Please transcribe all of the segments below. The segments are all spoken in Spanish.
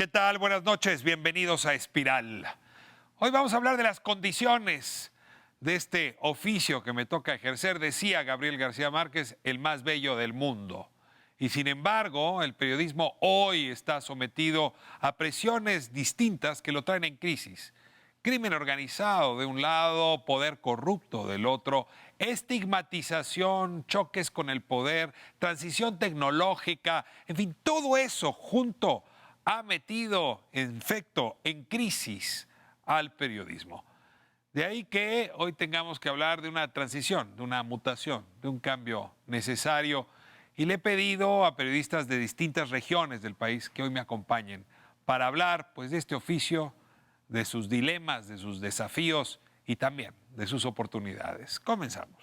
¿Qué tal? Buenas noches, bienvenidos a Espiral. Hoy vamos a hablar de las condiciones de este oficio que me toca ejercer. Decía Gabriel García Márquez, el más bello del mundo. Y sin embargo, el periodismo hoy está sometido a presiones distintas que lo traen en crisis. Crimen organizado de un lado, poder corrupto del otro, estigmatización, choques con el poder, transición tecnológica, en fin, todo eso junto ha metido, en efecto, en crisis al periodismo. De ahí que hoy tengamos que hablar de una transición, de una mutación, de un cambio necesario. Y le he pedido a periodistas de distintas regiones del país que hoy me acompañen para hablar pues, de este oficio, de sus dilemas, de sus desafíos y también de sus oportunidades. Comenzamos.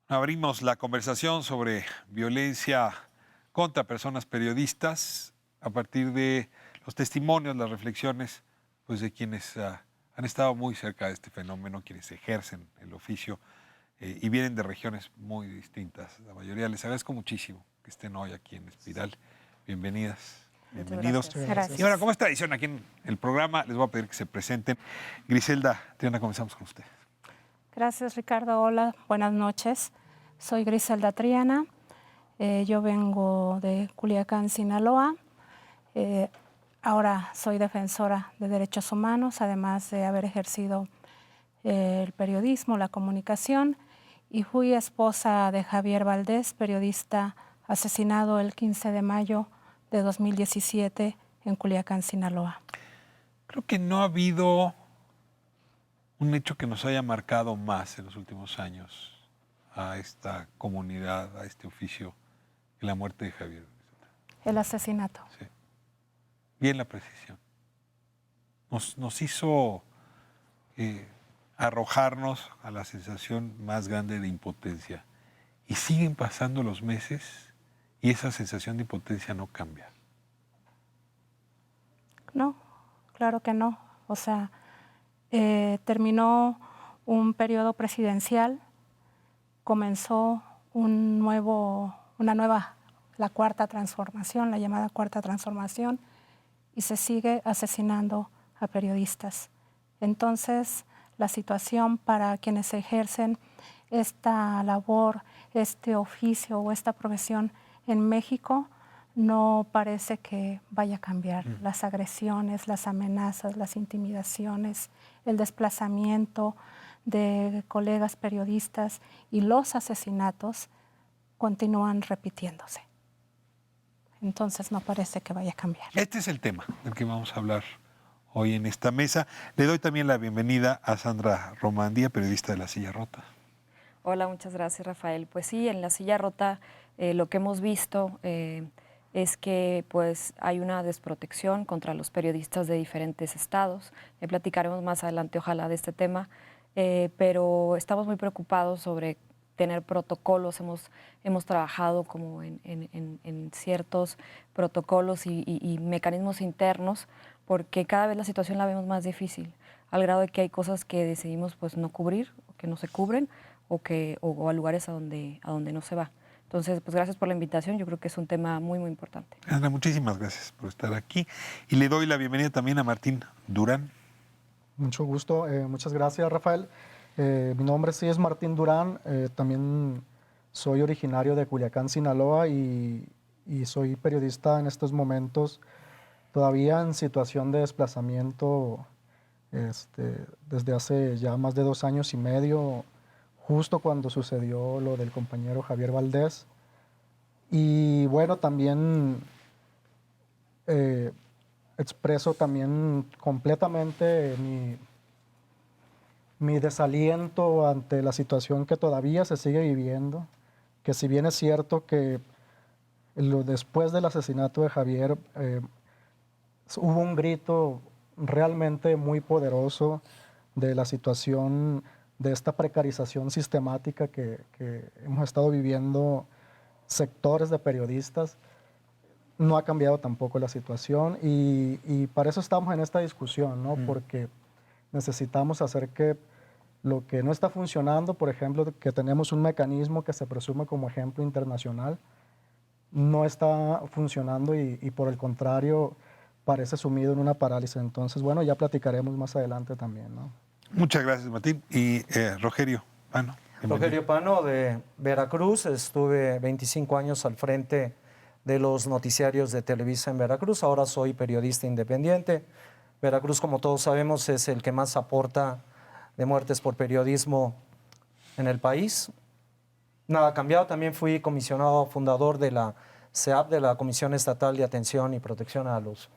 Abrimos la conversación sobre violencia contra personas periodistas a partir de los testimonios, las reflexiones pues, de quienes han estado muy cerca de este fenómeno, quienes ejercen el oficio y vienen de regiones muy distintas. La mayoría les agradezco muchísimo que estén hoy aquí en Espiral. Bienvenidas, bienvenidos. Gracias. Y bueno, como es tradición aquí en el programa, les voy a pedir que se presenten. Griselda, Triana, comenzamos con usted. Gracias, Ricardo. Hola, buenas noches. Soy Griselda Triana. Yo vengo de Culiacán, Sinaloa. Ahora soy defensora de derechos humanos, además de haber ejercido el periodismo, la comunicación, y fui esposa de Javier Valdés, periodista asesinado el 15 de mayo de 2017 en Culiacán, Sinaloa. Creo que no ha habido un hecho que nos haya marcado más en los últimos años a esta comunidad, a este oficio, que la muerte de Javier. El asesinato. Sí. Bien la precisión. Nos hizo arrojarnos a la sensación más grande de impotencia. Y siguen pasando los meses y esa sensación de impotencia no cambia. No, claro que no. O sea, terminó un periodo presidencial, comenzó la cuarta transformación, la llamada cuarta transformación, y se sigue asesinando a periodistas. Entonces, la situación para quienes ejercen esta labor, este oficio o esta profesión en México no parece que vaya a cambiar. Las agresiones, las amenazas, las intimidaciones, el desplazamiento de colegas periodistas y los asesinatos continúan repitiéndose. Entonces no parece que vaya a cambiar. Este es el tema del que vamos a hablar hoy en esta mesa. Le doy también la bienvenida a Sandra Romandía, periodista de La Silla Rota. Hola, muchas gracias, Rafael. Pues sí, en La Silla Rota lo que hemos visto es que pues, hay una desprotección contra los periodistas de diferentes estados. Platicaremos más adelante, ojalá, de este tema, pero estamos muy preocupados sobre tener protocolos. Hemos trabajado como en ciertos protocolos y mecanismos internos, porque cada vez la situación la vemos más difícil, al grado de que hay cosas que decidimos pues, no cubrir, o que no se cubren, o a lugares a donde no se va. Entonces, pues gracias por la invitación. Yo creo que es un tema muy, muy importante. Ana, muchísimas gracias por estar aquí. Y le doy la bienvenida también a Martín Durán. Mucho gusto. Muchas gracias, Rafael. Mi nombre sí es Martín Durán. También soy originario de Culiacán, Sinaloa, y soy periodista en estos momentos, todavía en situación de desplazamiento desde hace ya más de 2 años y medio, justo cuando sucedió lo del compañero Javier Valdés. Y bueno, también expreso también completamente mi desaliento ante la situación que todavía se sigue viviendo, que si bien es cierto que después del asesinato de Javier hubo un grito realmente muy poderoso de la situación de esta precarización sistemática que hemos estado viviendo sectores de periodistas. No ha cambiado tampoco la situación y para eso estamos en esta discusión, ¿no? Porque necesitamos hacer que lo que no está funcionando, por ejemplo, que tenemos un mecanismo que se presume como ejemplo internacional, no está funcionando y por el contrario parece sumido en una parálisis. Entonces, bueno, ya platicaremos más adelante también, ¿no? Muchas gracias, Martín. Y Rogelio Pano. Rogelio Pano, de Veracruz. Estuve 25 años al frente de los noticiarios de Televisa en Veracruz. Ahora soy periodista independiente. Veracruz, como todos sabemos, es el que más aporta de muertes por periodismo en el país. Nada ha cambiado. También fui comisionado fundador de la CEAP, de la Comisión Estatal de Atención y Protección a los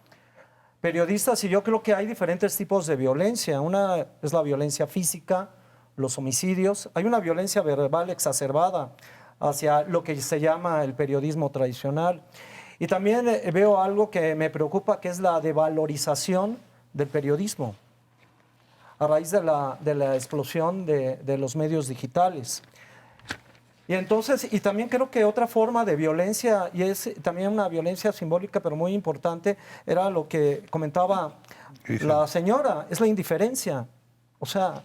Periodistas, y yo creo que hay diferentes tipos de violencia. Una es la violencia física, los homicidios. Hay una violencia verbal exacerbada hacia lo que se llama el periodismo tradicional. Y también veo algo que me preocupa, que es la devalorización del periodismo a raíz de la explosión de los medios digitales. Y entonces, y también creo que otra forma de violencia, y es también una violencia simbólica, pero muy importante, era lo que comentaba la señora, es la indiferencia. O sea,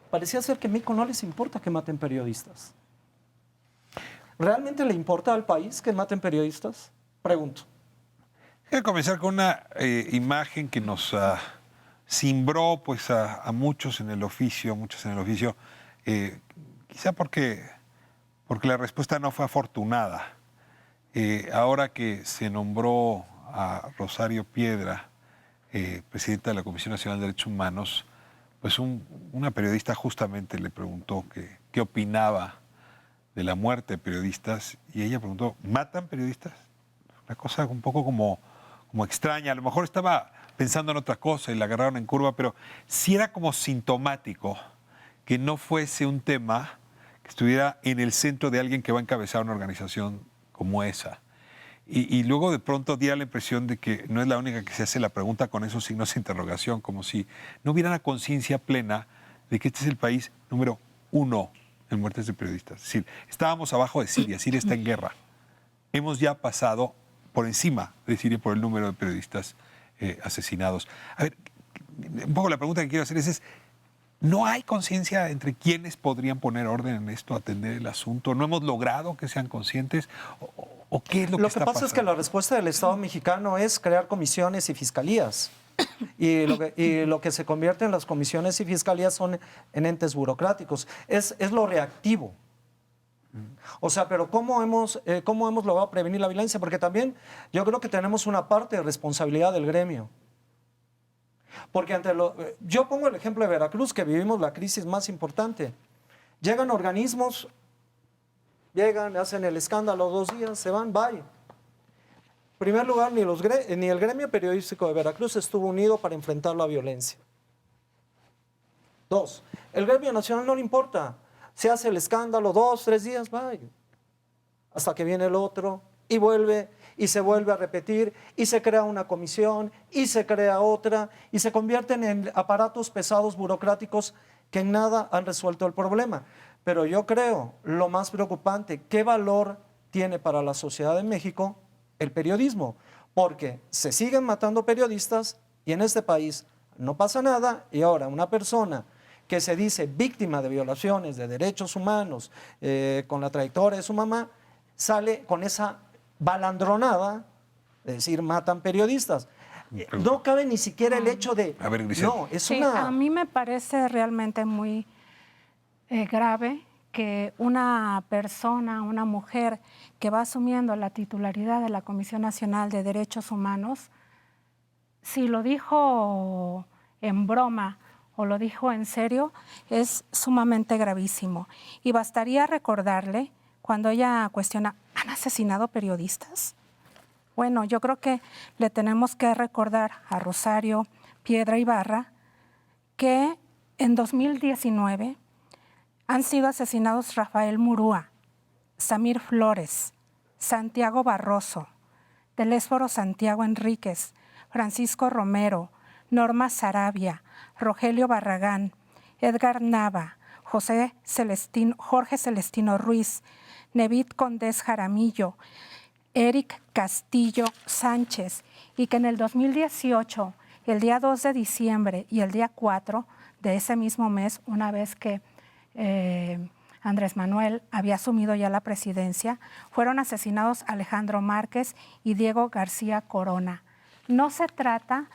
parecía ser que a México no les importa que maten periodistas. ¿Realmente le importa al país que maten periodistas? Pregunto. Quiero comenzar con una imagen que nos cimbró pues, a muchos en el oficio, quizá porque la respuesta no fue afortunada. Ahora que se nombró a Rosario Piedra, presidenta de la Comisión Nacional de Derechos Humanos, pues una periodista justamente le preguntó qué opinaba de la muerte de periodistas, y ella preguntó, ¿matan periodistas? Una cosa un poco como extraña. A lo mejor estaba pensando en otra cosa y la agarraron en curva, pero sí era como sintomático que no fuese un tema que estuviera en el centro de alguien que va a encabezar una organización como esa. Y luego de pronto di la impresión de que no es la única que se hace la pregunta con esos signos de interrogación, como si no hubiera una conciencia plena de que este es el país número 1 en muertes de periodistas. Es decir, estábamos abajo de Siria, Siria está en guerra. Hemos ya pasado por encima de Siria por el número de periodistas asesinados. A ver, un poco la pregunta que quiero hacer es ¿no hay conciencia entre quienes podrían poner orden en esto, atender el asunto? ¿No hemos logrado que sean conscientes? ¿O qué es lo que está pasando? Lo que pasa es que la respuesta del Estado mexicano es crear comisiones y fiscalías. Y lo que se convierte en las comisiones y fiscalías son en entes burocráticos. Es lo reactivo. O sea, pero ¿cómo hemos logrado prevenir la violencia? Porque también yo creo que tenemos una parte de responsabilidad del gremio. Porque yo pongo el ejemplo de Veracruz, que vivimos la crisis más importante. Llegan organismos, hacen el escándalo 2 días, se van, bye. En primer lugar, ni el gremio periodístico de Veracruz estuvo unido para enfrentar la violencia. 2, el gremio nacional no le importa. Se hace el escándalo 2, 3 días, bye. Hasta que viene el otro y vuelve y se vuelve a repetir y se crea una comisión y se crea otra y se convierten en aparatos pesados burocráticos que en nada han resuelto el problema. Pero yo creo, lo más preocupante, ¿qué valor tiene para la sociedad de México el periodismo? Porque se siguen matando periodistas y en este país no pasa nada, y ahora una persona que se dice víctima de violaciones de derechos humanos con la trayectoria de su mamá, sale con esa balandronada, es decir, matan periodistas. No cabe ni siquiera el hecho de... A ver, Grisel. No, a mí me parece realmente muy grave que una persona, una mujer que va asumiendo la titularidad de la Comisión Nacional de Derechos Humanos, si lo dijo en broma o lo dijo en serio, es sumamente gravísimo. Y bastaría recordarle, cuando ella cuestiona, ¿han asesinado periodistas? Bueno, yo creo que le tenemos que recordar a Rosario Piedra Ibarra que en 2019 han sido asesinados Rafael Murúa, Samir Flores, Santiago Barroso, Telésforo Santiago Enríquez, Francisco Romero, Norma Sarabia, Rogelio Barragán, Edgar Nava, Jorge Celestino Ruiz, Nevid Condés Jaramillo, Eric Castillo Sánchez, y que en el 2018, el día 2 de diciembre y el día 4 de ese mismo mes, una vez que Andrés Manuel había asumido ya la presidencia, fueron asesinados Alejandro Márquez y Diego García Corona. No se trata,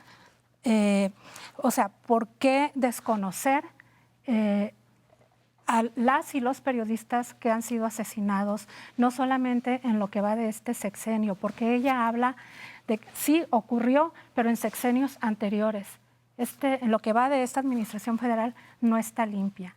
¿por qué desconocer a las y los periodistas que han sido asesinados, no solamente en lo que va de este sexenio, porque ella habla de que sí ocurrió, pero en sexenios anteriores. En lo que va de esta administración federal no está limpia.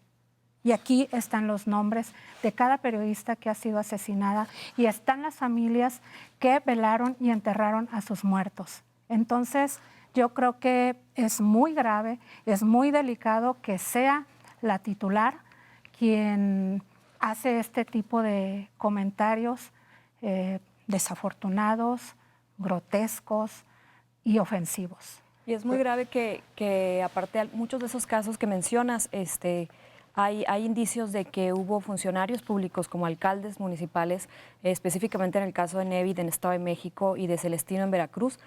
Y aquí están los nombres de cada periodista que ha sido asesinada y están las familias que velaron y enterraron a sus muertos. Entonces, yo creo que es muy grave, es muy delicado que sea la titular quien hace este tipo de comentarios desafortunados, grotescos y ofensivos. Y es muy grave que aparte de muchos de esos casos que mencionas, hay indicios de que hubo funcionarios públicos como alcaldes municipales, específicamente en el caso de Nevid en Estado de México y de Celestino en Veracruz,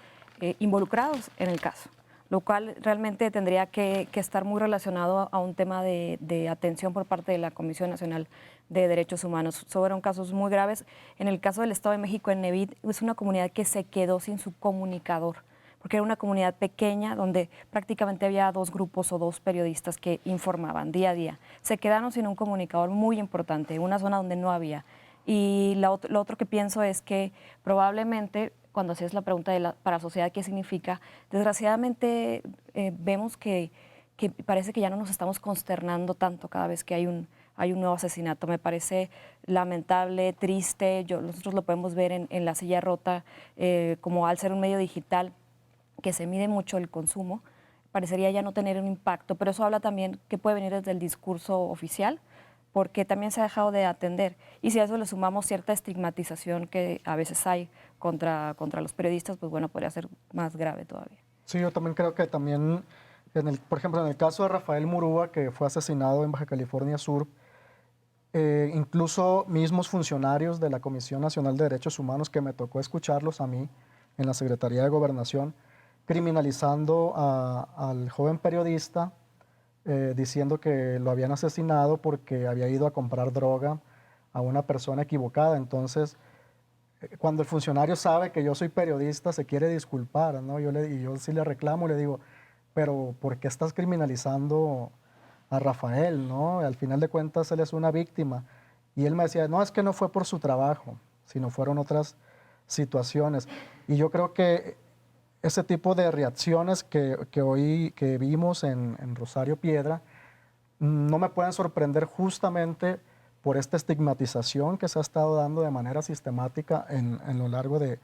involucrados en el caso, lo cual realmente tendría que estar muy relacionado a un tema de atención por parte de la Comisión Nacional de Derechos Humanos. Fueron casos muy graves. En el caso del Estado de México, en Nevid, es una comunidad que se quedó sin su comunicador, porque era una comunidad pequeña donde prácticamente había 2 grupos o 2 periodistas que informaban día a día. Se quedaron sin un comunicador muy importante, en una zona donde no había. Y lo otro que pienso es que probablemente, cuando hacías la pregunta para la sociedad qué significa, desgraciadamente vemos que parece que ya no nos estamos consternando tanto cada vez que hay un nuevo asesinato. Me parece lamentable, triste. Nosotros lo podemos ver en La Silla Rota, como al ser un medio digital que se mide mucho el consumo, parecería ya no tener un impacto, pero eso habla también que puede venir desde el discurso oficial, porque también se ha dejado de atender. Y si a eso le sumamos cierta estigmatización que a veces hay contra los periodistas, pues bueno, podría ser más grave todavía. Sí, yo también creo que también, por ejemplo, en el caso de Rafael Murúa, que fue asesinado en Baja California Sur, incluso mismos funcionarios de la Comisión Nacional de Derechos Humanos, que me tocó escucharlos a mí en la Secretaría de Gobernación, criminalizando al joven periodista, diciendo que lo habían asesinado porque había ido a comprar droga a una persona equivocada. Entonces, cuando el funcionario sabe que yo soy periodista, se quiere disculpar, ¿no? Yo sí le reclamo, le digo, pero ¿por qué estás criminalizando a Rafael, ¿no? Al final de cuentas, él es una víctima. Y él me decía, no, es que no fue por su trabajo, sino fueron otras situaciones. Y yo creo que ese tipo de reacciones que vimos en Rosario Piedra no me pueden sorprender justamente por esta estigmatización que se ha estado dando de manera sistemática en lo largo de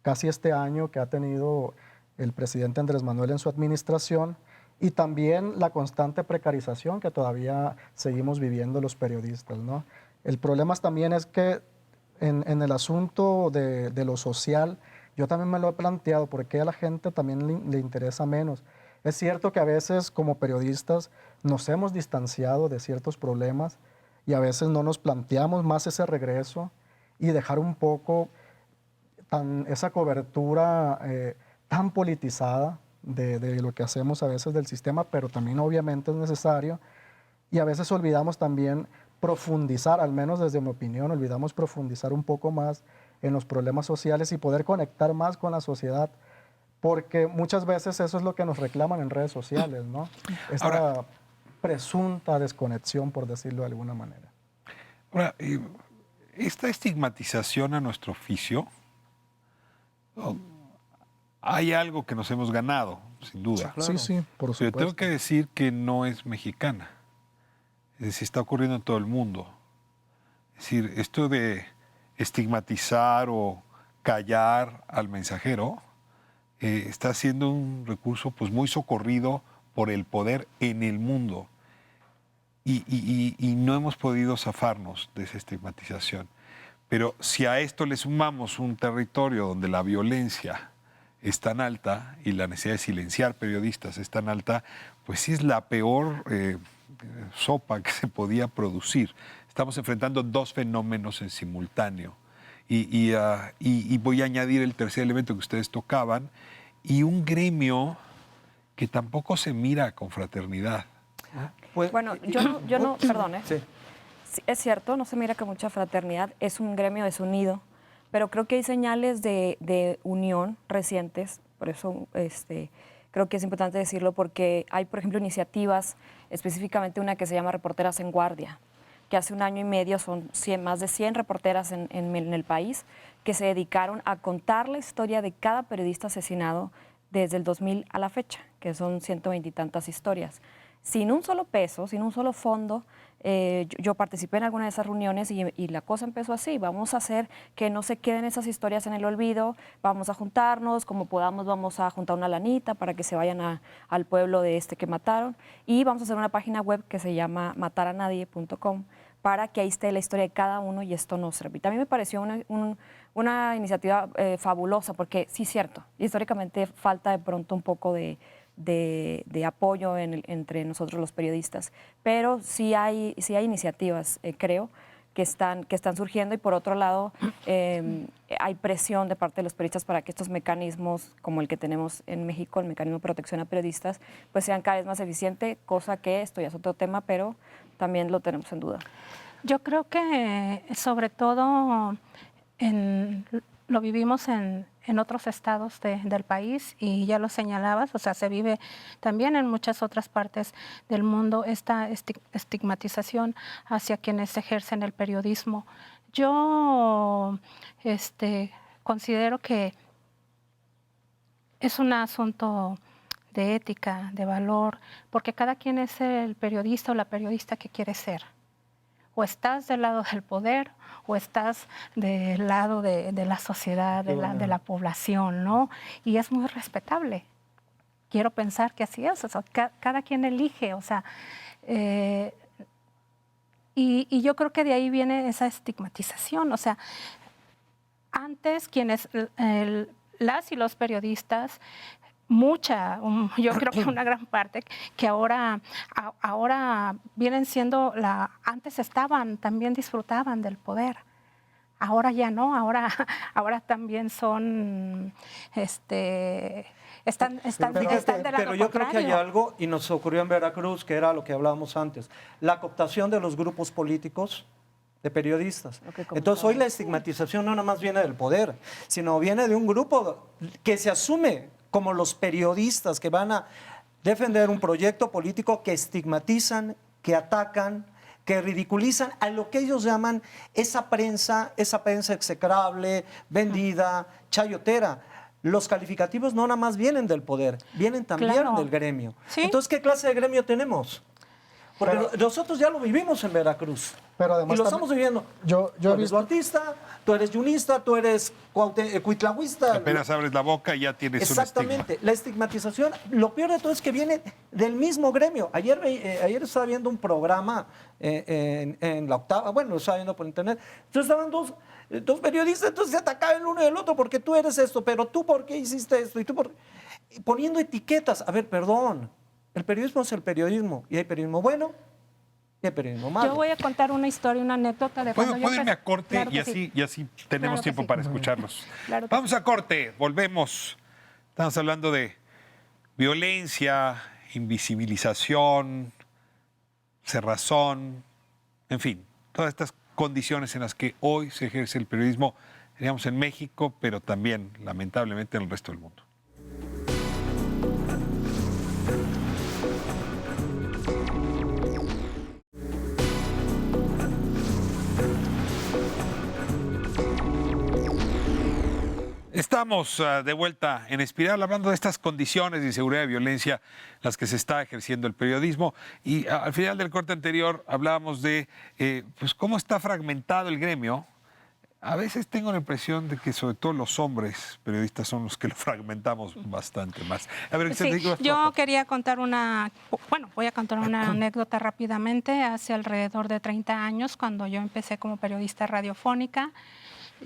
casi este año que ha tenido el presidente Andrés Manuel en su administración, y también la constante precarización que todavía seguimos viviendo los periodistas, ¿no? El problema también es que en el asunto de lo social, yo también me lo he planteado, porque a la gente también le interesa menos. Es cierto que a veces como periodistas nos hemos distanciado de ciertos problemas y a veces no nos planteamos más ese regreso y dejar un poco esa cobertura tan politizada de lo que hacemos a veces del sistema, pero también obviamente es necesario. Y a veces olvidamos también profundizar, al menos desde mi opinión, olvidamos profundizar un poco más en los problemas sociales y poder conectar más con la sociedad, porque muchas veces eso es lo que nos reclaman en redes sociales, ¿no? Esta presunta desconexión, por decirlo de alguna manera. Ahora, esta estigmatización a nuestro oficio, hay algo que nos hemos ganado, sin duda. Sí, sí, por supuesto. Pero tengo que decir que no es mexicana. Es decir, está ocurriendo en todo el mundo. Es decir, esto de estigmatizar o callar al mensajero está siendo un recurso pues muy socorrido por el poder en el mundo y no hemos podido zafarnos de esa estigmatización. Pero si a esto le sumamos un territorio donde la violencia es tan alta y la necesidad de silenciar periodistas es tan alta, pues sí es la peor sopa que se podía producir. Estamos enfrentando dos fenómenos en simultáneo. Y voy a añadir el tercer elemento que ustedes tocaban, y un gremio que tampoco se mira con fraternidad. Pues, Bueno, yo no, perdón, Sí. Sí, es cierto, no se mira con mucha fraternidad, es un gremio desunido, pero creo que hay señales de unión recientes, por eso creo que es importante decirlo, porque hay, por ejemplo, iniciativas, específicamente una que se llama Reporteras en Guardia, que hace 1 año y medio son más de 100 reporteras en el país que se dedicaron a contar la historia de cada periodista asesinado desde el 2000 a la fecha, que son 120 y tantas historias. Sin un solo peso, sin un solo fondo, yo participé en alguna de esas reuniones y la cosa empezó así. Vamos a hacer que no se queden esas historias en el olvido, vamos a juntarnos, como podamos vamos a juntar una lanita para que se vayan al pueblo de que mataron, y vamos a hacer una página web que se llama mataranadie.com para que ahí esté la historia de cada uno y esto no se repita. A mí me pareció una iniciativa fabulosa porque sí es cierto, históricamente falta de pronto un poco de apoyo entre nosotros los periodistas, pero sí hay iniciativas, creo, que están surgiendo, y por otro lado hay presión de parte de los periodistas para que estos mecanismos, como el que tenemos en México, el mecanismo de protección a periodistas, pues sean cada vez más eficientes, cosa que esto ya es otro tema, pero también lo tenemos en duda. Yo creo que sobre todo lo vivimos en otros estados del país, y ya lo señalabas, o sea, se vive también en muchas otras partes del mundo esta estigmatización hacia quienes ejercen el periodismo. Yo considero que es un asunto de ética, de valor, porque cada quien es el periodista o la periodista que quiere ser. O estás del lado del poder o estás del lado de la sociedad, de la población, ¿no? Y es muy respetable. Quiero pensar que así es, o sea, cada quien elige, o sea, y yo creo que de ahí viene esa estigmatización, o sea, antes quienes, las y los periodistas, yo creo que una gran parte, que ahora vienen siendo antes también disfrutaban del poder. Ahora ya no, ahora también son, están del lado pero yo creo que hay contrario. algo, y nos ocurrió en Veracruz, que era lo que hablábamos antes, la cooptación de los grupos políticos de periodistas. Entonces hoy la estigmatización no nada más viene del poder, sino viene de un grupo que se asume como los periodistas que van a defender un proyecto político, que estigmatizan, que atacan, que ridiculizan a lo que ellos llaman esa prensa execrable, vendida, chayotera. Los calificativos no nada más vienen del poder, vienen también del gremio. ¿Sí? Entonces, ¿qué clase de gremio tenemos? Porque nosotros ya lo vivimos en Veracruz. Pero además y lo estamos viviendo. Yo Tú he eres visto... duartista, tú eres yunista, tú eres cuitlahuista. Apenas abres la boca y ya tienes un estigma. Exactamente. La estigmatización, lo peor de todo es que viene del mismo gremio. Ayer estaba viendo un programa en la Octava, bueno, lo estaba viendo por internet. Entonces estaban dos periodistas, entonces se atacaban el uno y el otro, porque tú eres esto, pero tú por qué hiciste esto, y poniendo etiquetas. A ver, perdón, el periodismo es el periodismo, y hay periodismo bueno y hay periodismo malo. Yo voy a contar una historia, una anécdota de cuando ¿Puedo irme a corte? Claro que y así tenemos Claro que tiempo sí. para escucharlos. Claro que Vamos a corte, volvemos. Estamos hablando de violencia, invisibilización, cerrazón, en fin, todas estas condiciones en las que hoy se ejerce el periodismo, diríamos en México, pero también, lamentablemente, en el resto del mundo. Estamos de vuelta en Espiral hablando de estas condiciones de inseguridad y violencia en las que se está ejerciendo el periodismo, y al final del corte anterior hablábamos de pues cómo está fragmentado el gremio. A veces tengo la impresión de que sobre todo los hombres periodistas son los que lo fragmentamos bastante más. A ver, Sí, yo quería contar voy a contar una anécdota rápidamente. Hace alrededor de 30 años, cuando yo empecé como periodista radiofónica,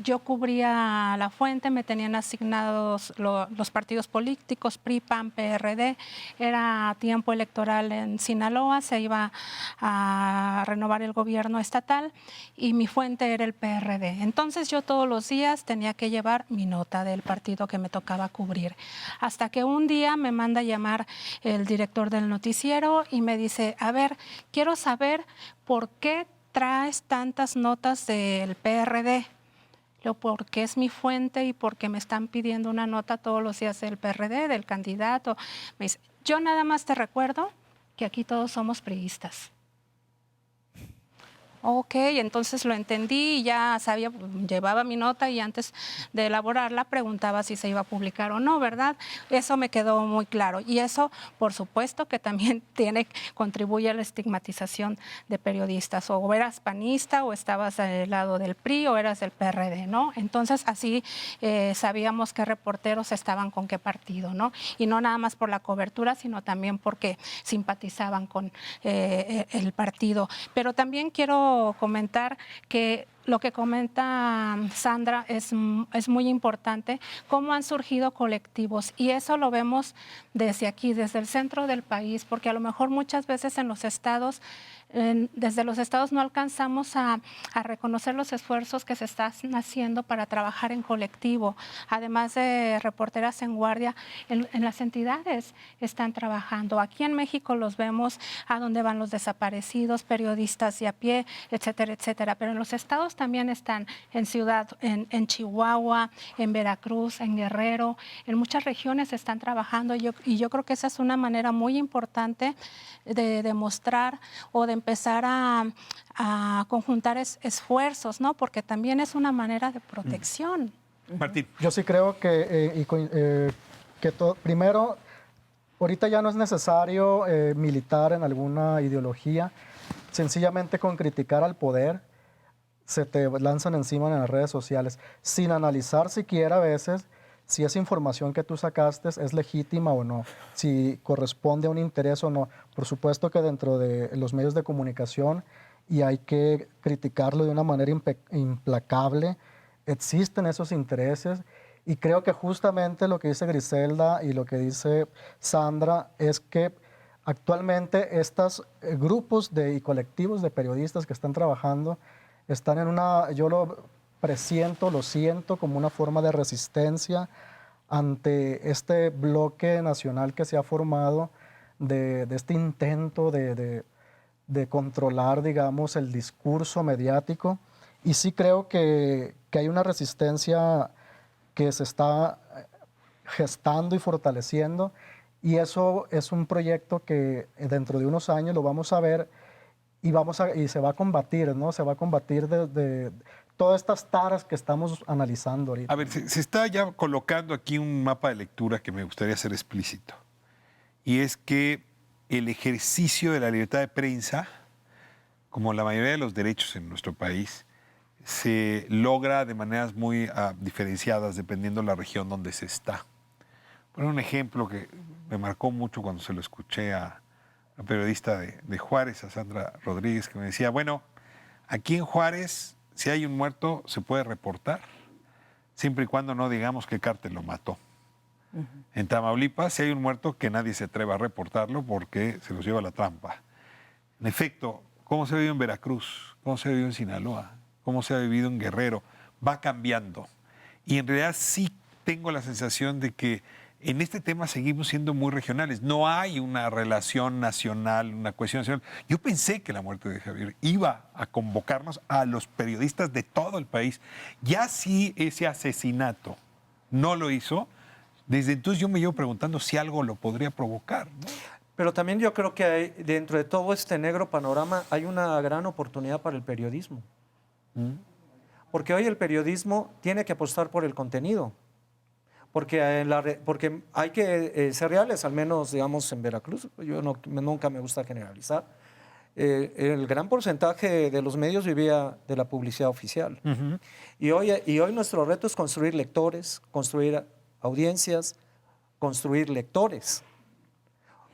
yo cubría La Fuente, me tenían asignados los partidos políticos, PRI, PAN, PRD, era tiempo electoral en Sinaloa, se iba a renovar el gobierno estatal y mi fuente era el PRD. Entonces yo todos los días tenía que llevar mi nota del partido que me tocaba cubrir. Hasta que un día me manda a llamar el director del noticiero y me dice, a ver, quiero saber por qué traes tantas notas del PRD. Porque es mi fuente y porque me están pidiendo una nota todos los días del PRD, del candidato. Me dice, yo nada más te recuerdo que aquí todos somos priistas. Ok, entonces lo entendí y ya sabía, llevaba mi nota y antes de elaborarla preguntaba si se iba a publicar o no, ¿verdad? Eso me quedó muy claro y eso, por supuesto, que también contribuye a la estigmatización de periodistas. O eras panista o estabas del lado del PRI o eras del PRD, ¿no? Entonces así sabíamos qué reporteros estaban con qué partido, ¿no? Y no nada más por la cobertura, sino también porque simpatizaban con el partido. Pero también quiero comentar que lo que comenta Sandra es muy importante, cómo han surgido colectivos y eso lo vemos desde aquí, desde el centro del país, porque a lo mejor muchas veces en los estados, desde los estados no alcanzamos a reconocer los esfuerzos que se están haciendo para trabajar en colectivo. Además de Reporteras en Guardia, en las entidades están trabajando. Aquí en México los vemos a dónde van los desaparecidos, periodistas de a pie, etcétera, etcétera. Pero en los estados también están en Chihuahua, en Veracruz, en Guerrero, en muchas regiones están trabajando y yo creo que esa es una manera muy importante de demostrar o de empezar a conjuntar esfuerzos, ¿no? Porque también es una manera de protección. Martín. Yo sí creo que, primero, ahorita ya no es necesario militar en alguna ideología, sencillamente con criticar al poder se te lanzan encima en las redes sociales, sin analizar siquiera a veces si esa información que tú sacaste es legítima o no, si corresponde a un interés o no. Por supuesto que dentro de los medios de comunicación, y hay que criticarlo de una manera implacable, existen esos intereses, y creo que justamente lo que dice Griselda y lo que dice Sandra es que actualmente estos grupos y colectivos de periodistas que están trabajando están en yo lo presiento, lo siento como una forma de resistencia ante este bloque nacional que se ha formado de este intento de controlar, digamos, el discurso mediático. Y sí creo que hay una resistencia que se está gestando y fortaleciendo, y eso es un proyecto que dentro de unos años lo vamos a ver y se va a combatir, ¿no? Se va a combatir de todas estas taras que estamos analizando ahorita. A ver, se está ya colocando aquí un mapa de lectura que me gustaría hacer explícito. Y es que el ejercicio de la libertad de prensa, como la mayoría de los derechos en nuestro país, se logra de maneras muy diferenciadas dependiendo de la región donde se está. Por un ejemplo que me marcó mucho cuando se lo escuché a la periodista de Juárez, a Sandra Rodríguez, que me decía, bueno, aquí en Juárez, si hay un muerto, se puede reportar, siempre y cuando no digamos qué cártel lo mató. En Tamaulipas, si hay un muerto, que nadie se atreva a reportarlo porque se los lleva la trampa. En efecto, ¿cómo se ha vivido en Veracruz? ¿Cómo se ha vivido en Sinaloa? ¿Cómo se ha vivido en Guerrero? Va cambiando. Y en realidad sí tengo la sensación de que en este tema seguimos siendo muy regionales. No hay una relación nacional, una cuestión nacional. Yo pensé que la muerte de Javier iba a convocarnos a los periodistas de todo el país. Ya si ese asesinato no lo hizo, desde entonces yo me llevo preguntando si algo lo podría provocar, ¿no? Pero también yo creo que dentro de todo este negro panorama hay una gran oportunidad para el periodismo. Porque hoy el periodismo tiene que apostar por el contenido. Porque hay que ser reales, al menos, digamos, en Veracruz. Nunca me gusta generalizar. El gran porcentaje de los medios vivía de la publicidad oficial. Y hoy nuestro reto es construir lectores, construir audiencias, construir lectores.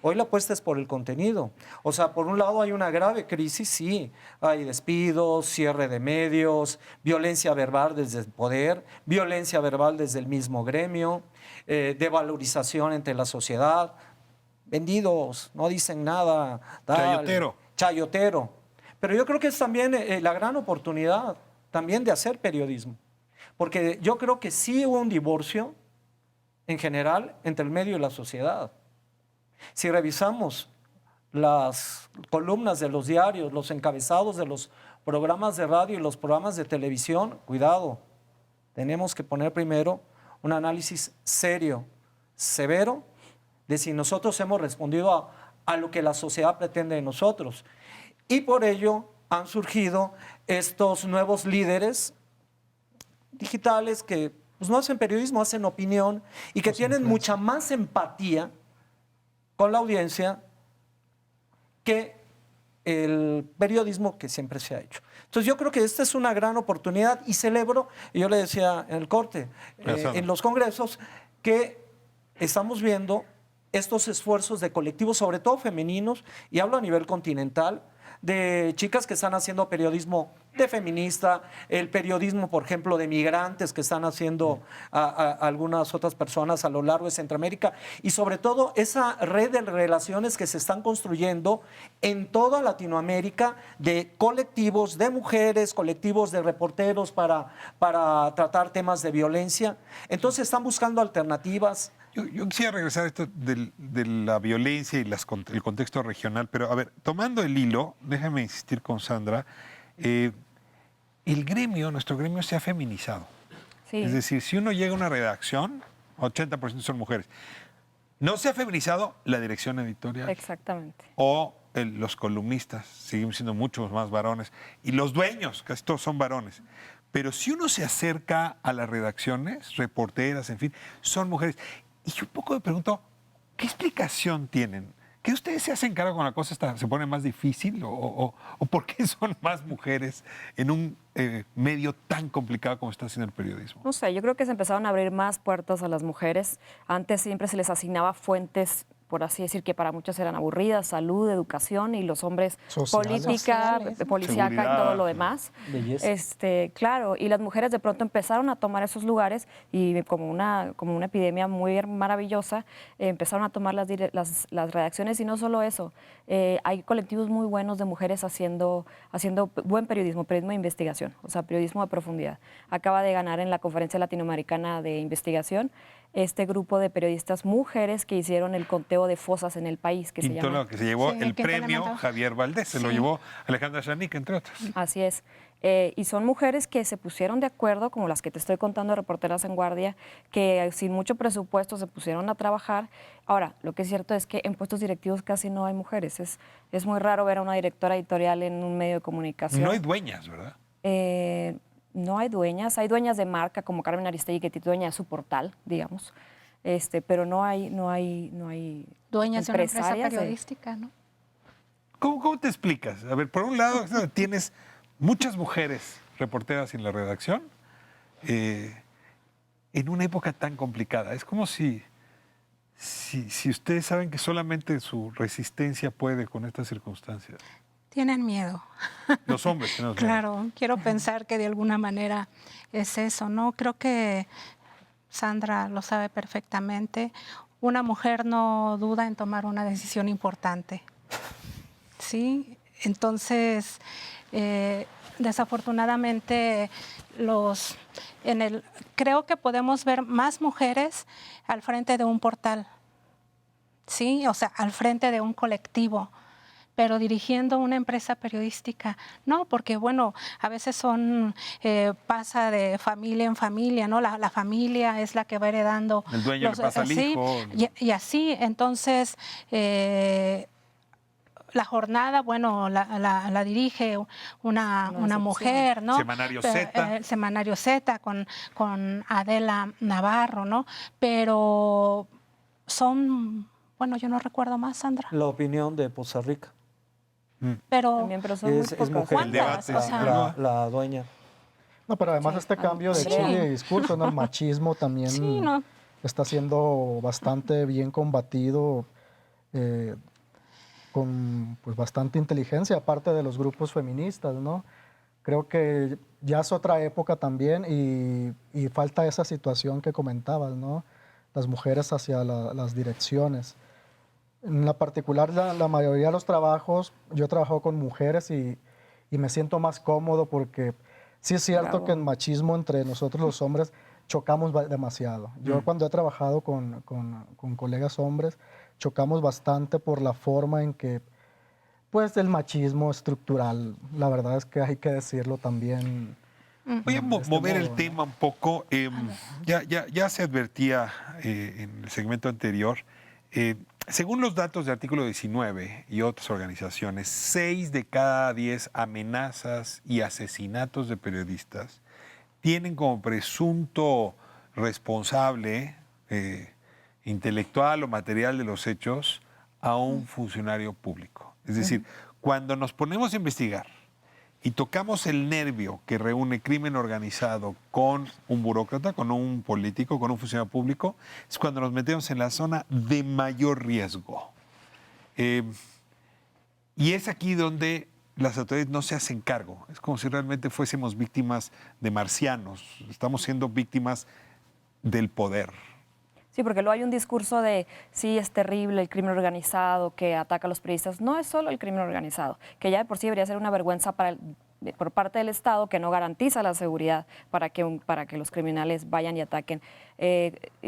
Hoy la apuesta es por el contenido. O sea, por un lado hay una grave crisis, sí. Hay despidos, cierre de medios, violencia verbal desde el poder, violencia verbal desde el mismo gremio, devalorización entre la sociedad. Vendidos, no dicen nada. Chayotero. Chayotero. Pero yo creo que es también la gran oportunidad también de hacer periodismo. Porque yo creo que sí hubo un divorcio en general entre el medio y la sociedad. Si revisamos las columnas de los diarios, los encabezados de los programas de radio y los programas de televisión, cuidado, tenemos que poner primero un análisis serio, severo, de si nosotros hemos respondido a lo que la sociedad pretende de nosotros. Y por ello han surgido estos nuevos líderes digitales que pues, no hacen periodismo, hacen opinión y que tienen mucha más empatía con la audiencia que el periodismo que siempre se ha hecho. Entonces yo creo que esta es una gran oportunidad y celebro, y yo le decía en el corte, en los congresos, que estamos viendo estos esfuerzos de colectivos, sobre todo femeninos, y hablo a nivel continental, de chicas que están haciendo periodismo de feminista, el periodismo, por ejemplo, de migrantes que están haciendo a algunas otras personas a lo largo de Centroamérica, y sobre todo esa red de relaciones que se están construyendo en toda Latinoamérica de colectivos de mujeres, colectivos de reporteros para tratar temas de violencia. Entonces están buscando alternativas. Yo quisiera regresar a esto de la violencia y el contexto regional, pero a ver, tomando el hilo, déjame insistir con Sandra, nuestro gremio se ha feminizado. Sí. Es decir, si uno llega a una redacción, 80% son mujeres. No se ha feminizado la dirección editorial. Exactamente. O los columnistas, seguimos siendo muchos más varones. Y los dueños, casi todos son varones. Pero si uno se acerca a las redacciones, reporteras, en fin, son mujeres. Y yo un poco me pregunto, ¿qué explicación tienen? ¿Que ustedes se hacen cargo con la cosa se pone más difícil? ¿O por qué son más mujeres en un medio tan complicado como está haciendo el periodismo? No sé, yo creo que se empezaron a abrir más puertas a las mujeres. Antes siempre se les asignaba fuentes, por así decir, que para muchos eran aburridas, salud, educación, y los hombres política, policíaca y todo lo demás. Claro, y las mujeres de pronto empezaron a tomar esos lugares y como una epidemia muy maravillosa, empezaron a tomar las redacciones, y no solo eso, hay colectivos muy buenos de mujeres haciendo buen periodismo de investigación, o sea, periodismo de profundidad. Acaba de ganar en la Conferencia Latinoamericana de Investigación este grupo de periodistas mujeres que hicieron el conteo de fosas en el país, que se llama... que se llevó el premio Javier Valdés, se lo llevó Alejandra Shanik, entre otras. Así es. Y son mujeres que se pusieron de acuerdo, como las que te estoy contando, Reporteras en Guardia, que sin mucho presupuesto se pusieron a trabajar. Ahora, lo que es cierto es que en puestos directivos casi no hay mujeres. Es muy raro ver a una directora editorial en un medio de comunicación. No hay dueñas, ¿verdad? No hay dueñas de marca como Carmen Aristegui, que es dueña de su portal, digamos, pero no hay dueñas de una empresa periodística, ¿no? ¿Cómo te explicas? A ver, por un lado tienes muchas mujeres reporteras en la redacción en una época tan complicada. Es como si ustedes saben que solamente su resistencia puede con estas circunstancias. Tienen miedo. Los hombres. Claro, quiero pensar que de alguna manera es eso, ¿no? Creo que Sandra lo sabe perfectamente. Una mujer no duda en tomar una decisión importante, ¿sí? Entonces, desafortunadamente, creo que podemos ver más mujeres al frente de un portal, ¿sí? O sea, al frente de un colectivo, pero dirigiendo una empresa periodística, no, porque bueno, a veces pasa de familia en familia, ¿no? La familia es la que va heredando. El dueño le pasa al hijo. Y así, entonces, la jornada, bueno, la dirige una mujer, ¿no? Semanario Z. El Semanario Z con Adela Navarro, ¿no? Pero bueno, yo no recuerdo más, Sandra. La opinión de Poza Rica. Pero son muy pocas. mujer, el debate, la dueña. No, pero además este cambio de chile de discurso, ¿no? El machismo también está siendo bastante bien combatido eh, con pues, bastante inteligencia, aparte de los grupos feministas, ¿no? Creo que ya es otra época también y falta esa situación que comentabas, ¿no? Las mujeres hacia las direcciones. En la particular, la mayoría de los trabajos, yo trabajo con mujeres y me siento más cómodo porque sí es cierto Bravo. que el machismo entre nosotros los hombres chocamos demasiado. Yo cuando he trabajado con colegas hombres, chocamos bastante por la forma en que, pues, el machismo estructural, la verdad es que hay que decirlo también. Voy a de este mover el modo, ¿no? tema un poco. Ya se advertía en el segmento anterior. Según los datos del artículo 19 y otras organizaciones, 6 de cada 10 amenazas y asesinatos de periodistas tienen como presunto responsable intelectual o material de los hechos a un funcionario público. Es decir, cuando nos ponemos a investigar y tocamos el nervio que reúne crimen organizado con un burócrata, con un político, con un funcionario público, es cuando nos metemos en la zona de mayor riesgo. Y es aquí donde las autoridades no se hacen cargo. Es como si realmente fuésemos víctimas de marcianos. Estamos siendo víctimas del poder. Sí, porque luego hay un discurso de, sí, es terrible el crimen organizado que ataca a los periodistas. No es solo el crimen organizado, que ya de por sí debería ser una vergüenza por parte del Estado que no garantiza la seguridad para que los criminales vayan y ataquen.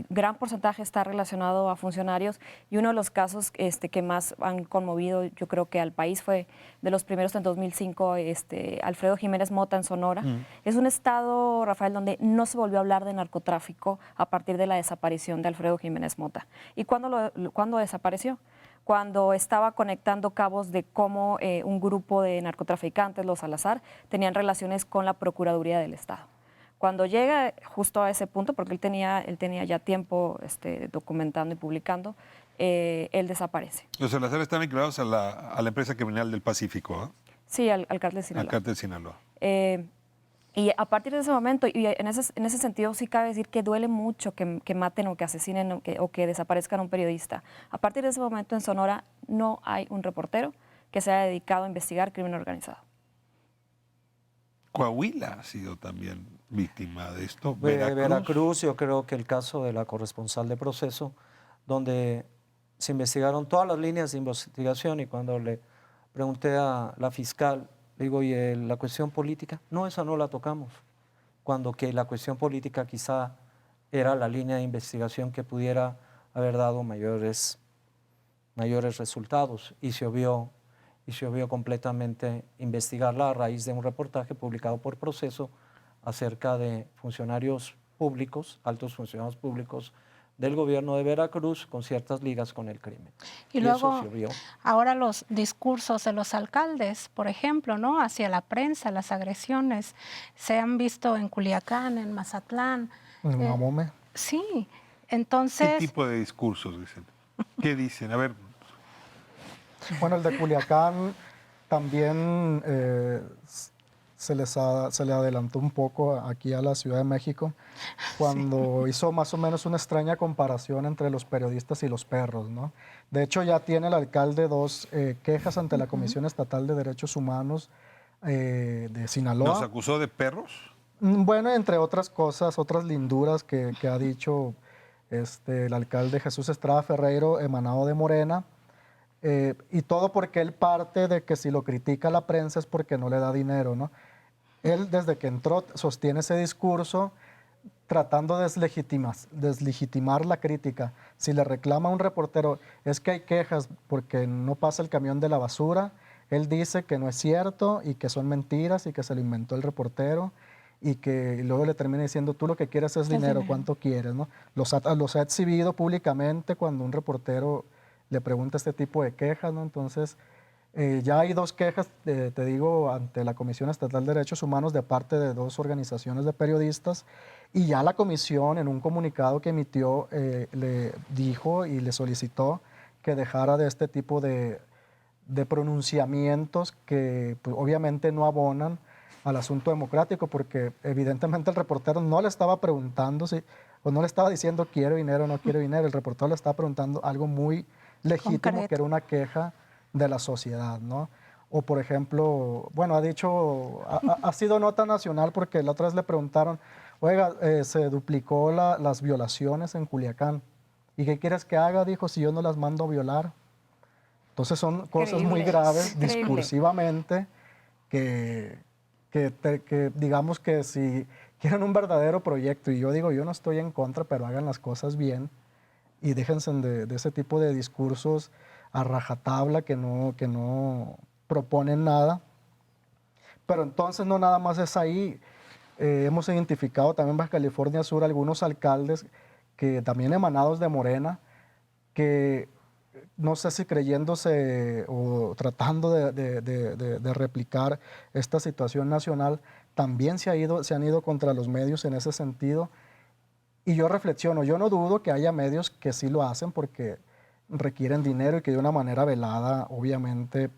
Gran porcentaje está relacionado a funcionarios y uno de los casos que más han conmovido, yo creo que al país, fue de los primeros en 2005, Alfredo Jiménez Mota en Sonora. Es un estado, Rafael, donde no se volvió a hablar de narcotráfico a partir de la desaparición de Alfredo Jiménez Mota. ¿Y cuándo desapareció? Cuando estaba conectando cabos de cómo un grupo de narcotraficantes, los Salazar, tenían relaciones con la Procuraduría del Estado. Cuando llega justo a ese punto, porque él tenía ya tiempo documentando y publicando, él desaparece. Los Salazar están vinculados a la empresa criminal del Pacífico, ¿eh? Sí, al cártel de Sinaloa. Al cártel de Sinaloa. Y a partir de ese momento, y en ese sentido sí cabe decir que duele mucho que maten o que asesinen o que desaparezcan a un periodista. A partir de ese momento en Sonora no hay un reportero que se haya dedicado a investigar crimen organizado. Coahuila ha sido también víctima de esto. Veracruz, yo creo que el caso de la corresponsal de Proceso, donde se investigaron todas las líneas de investigación y cuando le pregunté a la fiscal, le digo, ¿y la cuestión política? No, esa no la tocamos. Cuando que la cuestión política quizá era la línea de investigación que pudiera haber dado mayores resultados y se obvió completamente investigarla a raíz de un reportaje publicado por Proceso acerca de funcionarios públicos, altos funcionarios públicos del gobierno de Veracruz con ciertas ligas con el crimen. Y luego, ahora los discursos de los alcaldes, por ejemplo, ¿no? Hacia la prensa, las agresiones, se han visto en Culiacán, en Mazatlán. En Mamome. Sí, entonces... ¿Qué tipo de discursos dicen? ¿Qué dicen? A ver. Bueno, el de Culiacán también se le adelantó un poco aquí a la Ciudad de México cuando hizo más o menos una extraña comparación entre los periodistas y los perros, ¿no? De hecho, ya tiene el alcalde 2 quejas ante la Comisión Estatal de Derechos Humanos de Sinaloa. ¿Nos acusó de perros? Bueno, entre otras cosas, otras linduras que ha dicho el alcalde Jesús Estrada Ferreiro, emanado de Morena. Y todo porque él parte de que si lo critica la prensa es porque no le da dinero, ¿no? Él desde que entró sostiene ese discurso tratando de deslegitimar la crítica. Si le reclama a un reportero, es que hay quejas porque no pasa el camión de la basura, él dice que no es cierto y que son mentiras y que se lo inventó el reportero y que luego le termina diciendo, tú lo que quieres es dinero, ¿cuánto quieres? ¿No? Los ha exhibido públicamente cuando un reportero le pregunta este tipo de quejas, ¿no? Entonces, ya hay 2 quejas, te digo, ante la Comisión Estatal de Derechos Humanos de parte de 2 organizaciones de periodistas y ya la comisión en un comunicado que emitió le dijo y le solicitó que dejara de este tipo de pronunciamientos que pues, obviamente no abonan al asunto democrático porque evidentemente el reportero no le estaba preguntando o no le estaba diciendo quiero dinero o no quiero dinero, el reportero le estaba preguntando algo muy legítimo Concreto. que era una queja de la sociedad, ¿no? O por ejemplo, bueno, ha sido nota nacional porque la otra vez le preguntaron, oiga, se duplicó las violaciones en Culiacán. ¿Y qué quieres que haga? Dijo, si yo no las mando a violar. Entonces son cosas muy Increíble, graves increíble. discursivamente que digamos que si quieren un verdadero proyecto, y yo digo, yo no estoy en contra, pero hagan las cosas bien y déjense de ese tipo de discursos a rajatabla que no proponen nada. Pero entonces no nada más es ahí. Hemos identificado también en Baja California Sur algunos alcaldes que también emanados de Morena, que no sé si creyéndose o tratando de replicar esta situación nacional, también se han ido contra los medios en ese sentido. Y yo reflexiono, yo no dudo que haya medios que sí lo hacen porque requieren dinero y que de una manera velada, obviamente,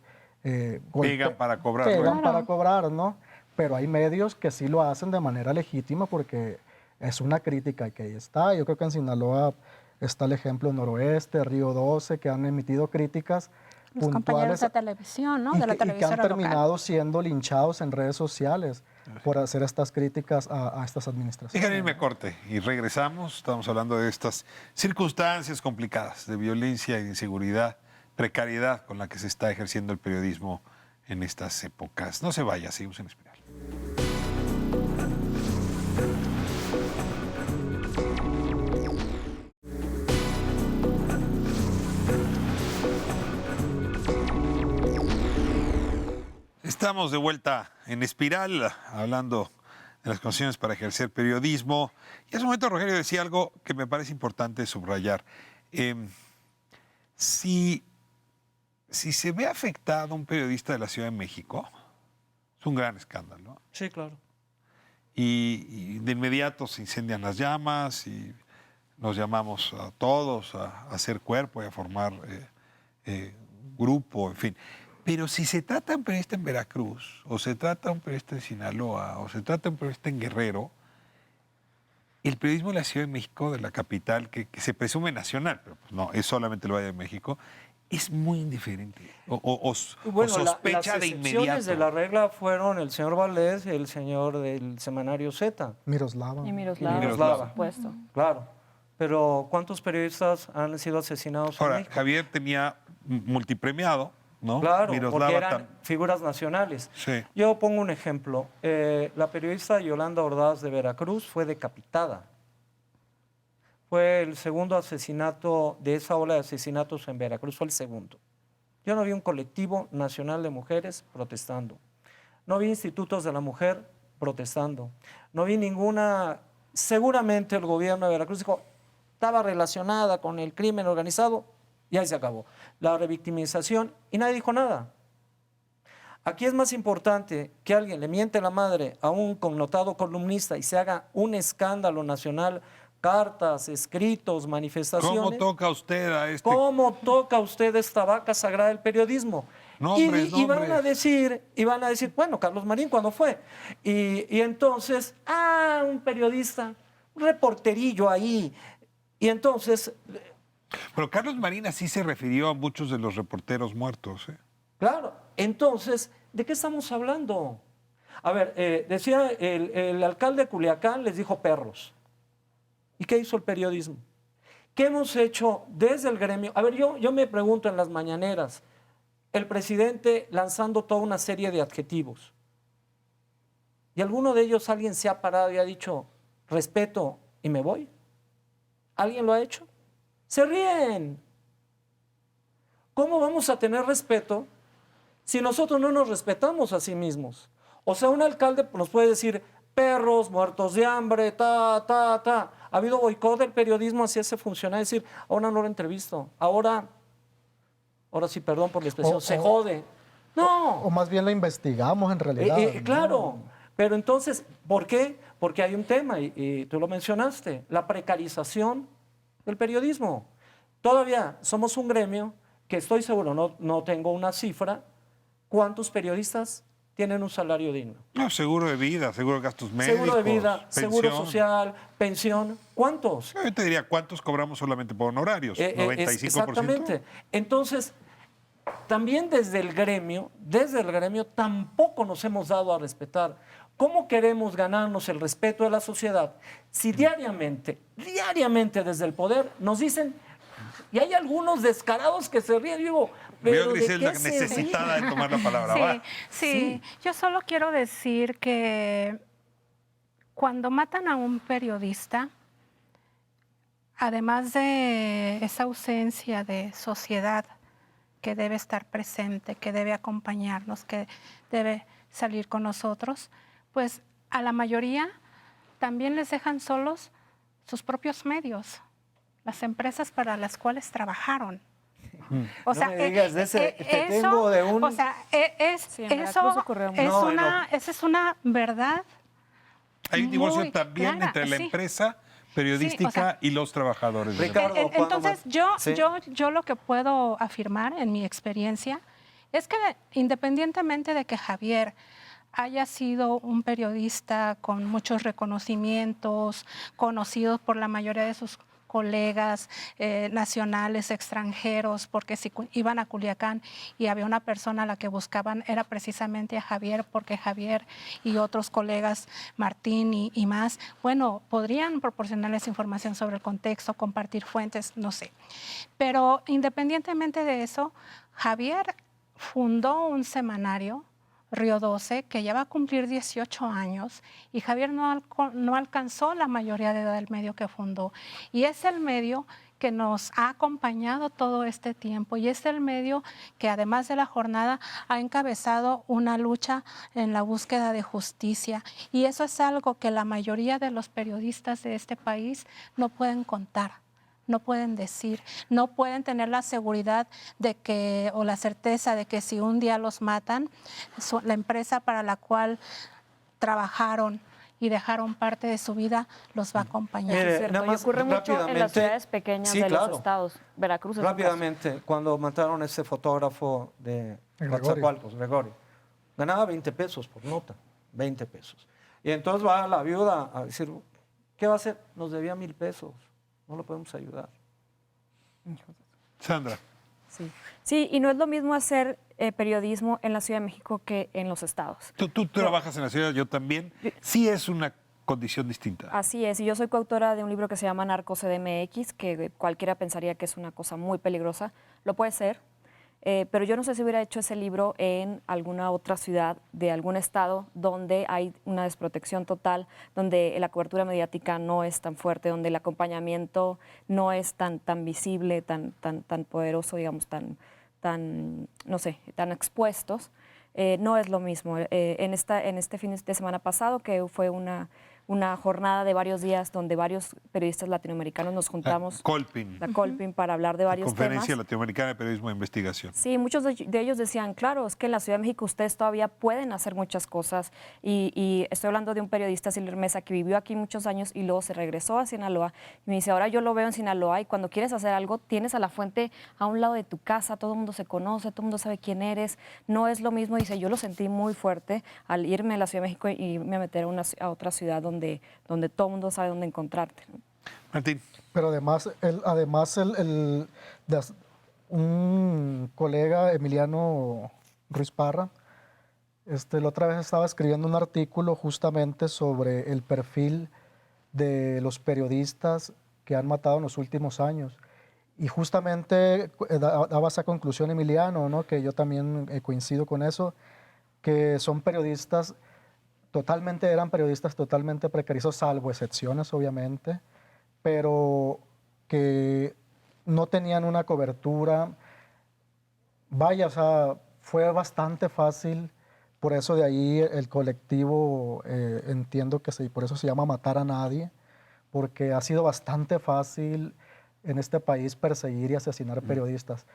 Pegan para cobrar. pegan luego. para cobrar, ¿no? Pero hay medios que sí lo hacen de manera legítima porque es una crítica que ahí está. Yo creo que en Sinaloa está el ejemplo Noroeste, Río 12, que han emitido críticas Los compañeros puntuales de televisión, ¿no? y De la que han televisora local. terminado siendo linchados en redes sociales por hacer estas críticas a estas administraciones. Déjame irme a corte y regresamos. Estamos hablando de estas circunstancias complicadas de violencia, inseguridad, precariedad con la que se está ejerciendo el periodismo en estas épocas. No se vaya, seguimos en Espiral. Estamos de vuelta en Espiral, hablando de las condiciones para ejercer periodismo. Y hace un momento Rogelio decía algo que me parece importante subrayar. Si se ve afectado un periodista de la Ciudad de México, es un gran escándalo. Sí, claro. Y de inmediato se incendian las llamas y nos llamamos a todos a hacer cuerpo y a formar grupo, en fin. Pero si se trata de un periodista en Veracruz, o se trata de un periodista en Sinaloa, o se trata de un periodista en Guerrero, el periodismo de la Ciudad de México, de la capital, que se presume nacional, pero pues no, es solamente el Valle de México, es muy indiferente. O sospecha las de excepciones inmediato. de la regla fueron el señor Valdés y el señor del semanario Z. Miroslava. Y Miroslava, Miroslava. por supuesto. Claro. Pero ¿cuántos periodistas han sido asesinados en Ahora, México? Javier tenía multipremiado, ¿no? Claro, Miroslava porque eran tam- figuras nacionales. Sí. Yo pongo un ejemplo. La periodista Yolanda Ordaz de Veracruz fue decapitada. Fue el segundo asesinato de esa ola de asesinatos en Veracruz, fue el segundo. Yo no vi un colectivo nacional de mujeres protestando. No vi institutos de la mujer protestando. No vi ninguna... Seguramente el gobierno de Veracruz dijo, estaba relacionada con el crimen organizado y ahí se acabó. La revictimización y nadie dijo nada. Aquí es más importante que alguien le miente la madre a un connotado columnista y se haga un escándalo nacional, cartas, escritos, manifestaciones. ¿Cómo toca usted a este? ¿Cómo toca usted esta vaca sagrada del periodismo? Nombres, y van a nombres. decir, bueno, Carlos Marín, ¿cuándo fue? Y entonces, un periodista, un reporterillo ahí. Y entonces, Pero Carlos Marina sí se refirió a muchos de los reporteros muertos. claro, entonces, ¿de qué estamos hablando? A ver, decía el alcalde de Culiacán, les dijo perros. ¿Y qué hizo el periodismo? ¿Qué hemos hecho desde el gremio? A ver, yo me pregunto en las mañaneras, el presidente lanzando toda una serie de adjetivos. ¿Y alguno de ellos alguien se ha parado y ha dicho, respeto y me voy? ¿Alguien lo ha hecho? Se ríen. ¿Cómo vamos a tener respeto si nosotros no nos respetamos a sí mismos? O sea, un alcalde nos puede decir, perros, muertos de hambre, Ha habido boicot del periodismo hacia ese funcionario, es decir, ahora no lo entrevisto, ahora sí, perdón por la expresión, se jode. No. O más bien la investigamos en realidad. ¿no? Claro, pero entonces, ¿por qué? Porque hay un tema, y tú lo mencionaste, la precarización del periodismo. Todavía somos un gremio que estoy seguro, no tengo una cifra, ¿cuántos periodistas tienen un salario digno. No, seguro de vida, seguro de gastos médicos, Seguro de vida, seguro pensión. social, pensión. ¿Cuántos? Yo te diría, ¿cuántos cobramos solamente por honorarios? ¿95%? Exactamente. Entonces, también desde el gremio tampoco nos hemos dado a respetar. ¿Cómo queremos ganarnos el respeto de la sociedad si diariamente desde el poder nos dicen, y hay algunos descarados que se ríen, digo, Veo pero ¿de Griselda qué se necesitada ríen? de tomar la palabra. Sí, Va. sí, yo solo quiero decir que cuando matan a un periodista, además de esa ausencia de sociedad que debe estar presente, que debe acompañarnos, que debe salir con nosotros, pues a la mayoría también les dejan solos sus propios medios, las empresas para las cuales trabajaron. O No me digas de ese, te tengo de un... o sea, Sí, en Veracruz ocurrió mucho. esa es una verdad. Hay un divorcio muy también clara, entre la sí. empresa periodística Sí, o sea, y los trabajadores. de la Ricardo, empresa. ¿cuándo Entonces, más? Sí. yo lo que puedo afirmar en mi experiencia es que independientemente de que Javier haya sido un periodista con muchos reconocimientos, conocido por la mayoría de sus colegas nacionales, extranjeros, porque si iban a Culiacán y había una persona a la que buscaban, era precisamente a Javier, porque Javier y otros colegas, Martín y más, bueno, podrían proporcionarles información sobre el contexto, compartir fuentes, no sé. Pero independientemente de eso, Javier fundó un semanario, Río 12, que ya va a cumplir 18 años, y Javier no alcanzó la mayoría de edad del medio que fundó. Y es el medio que nos ha acompañado todo este tiempo, y es el medio que además de la jornada ha encabezado una lucha en la búsqueda de justicia. Y eso es algo que la mayoría de los periodistas de este país no pueden contar. No pueden decir, no pueden tener la seguridad de que, o la certeza de que si un día los matan, la empresa para la cual trabajaron y dejaron parte de su vida los va a acompañar. Mire, Es cierto, nada y más ocurre mucho en rápidamente- las ciudades pequeñas Sí, de claro. los estados. Veracruz es un caso. Rápidamente, cuando mataron a ese fotógrafo de Gregorio. Coatzacoalcos, Gregorio, ganaba 20 pesos por nota, 20 pesos. Y entonces va la viuda a decir, ¿qué va a hacer? Nos debía 1,000 pesos, no lo podemos ayudar. Sandra. Sí, y no es lo mismo hacer periodismo en la Ciudad de México que en los estados. Tú trabajas en la ciudad, yo también. Sí es una condición distinta. Así es, y yo soy coautora de un libro que se llama Narcos CDMX, que cualquiera pensaría que es una cosa muy peligrosa. Lo puede ser, pero yo no sé si hubiera hecho ese libro en alguna otra ciudad de algún estado donde hay una desprotección total, donde la cobertura mediática no es tan fuerte, donde el acompañamiento no es tan visible, tan poderoso, digamos, no sé, tan expuestos. No es lo mismo. En este fin de semana pasado, que fue una jornada de varios días donde varios periodistas latinoamericanos nos juntamos, la Colpin, para hablar de varios Conferencia temas. Latinoamericana de Periodismo de Investigación. Sí, muchos de ellos decían, claro, es que en la Ciudad de México ustedes todavía pueden hacer muchas cosas. Y estoy hablando de un periodista, Silvio Mesa, que vivió aquí muchos años y luego se regresó a Sinaloa. Y me dice, ahora yo lo veo en Sinaloa y cuando quieres hacer algo, tienes a la fuente a un lado de tu casa, todo el mundo se conoce, todo el mundo sabe quién eres. No es lo mismo. Dice, yo lo sentí muy fuerte al irme a la Ciudad de México y irme a meter a otra ciudad donde todo el mundo sabe dónde encontrarte, ¿no? Martín. Pero además, un colega, Emiliano Ruiz Parra, la otra vez estaba escribiendo un artículo justamente sobre el perfil de los periodistas que han matado en los últimos años. Y justamente daba esa conclusión Emiliano, ¿no? Que yo también coincido con eso, que son periodistas eran periodistas totalmente precarizados, salvo excepciones, obviamente, pero que no tenían una cobertura. Vaya, o sea, fue bastante fácil, por eso de ahí el colectivo, entiendo que por eso se llama Matar a Nadie, porque ha sido bastante fácil en este país perseguir y asesinar periodistas.